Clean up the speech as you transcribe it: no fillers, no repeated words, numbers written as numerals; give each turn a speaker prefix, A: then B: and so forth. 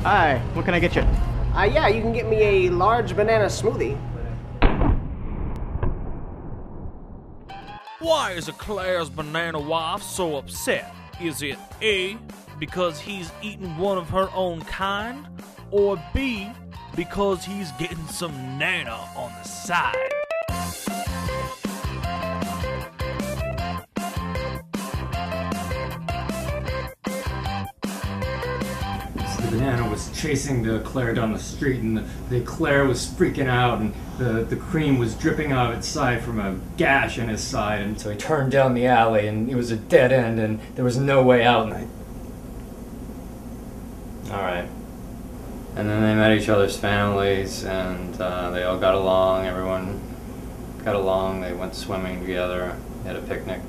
A: Hi, what can I get you?
B: Yeah, you can get me a large banana smoothie.
C: Why is Eclairs' banana wife so upset? Is it A, because he's eating one of her own kind, or B, because he's getting some nana on the side?
D: The banana was chasing the Eclair down the street, and the Eclair was freaking out, and the cream was dripping out of its side from a gash in his side, and so he turned down the alley, and it was a dead end, and there was no way out, and Alright. And then they met each other's families, and they all got along, everyone got along, they went swimming together, had a picnic.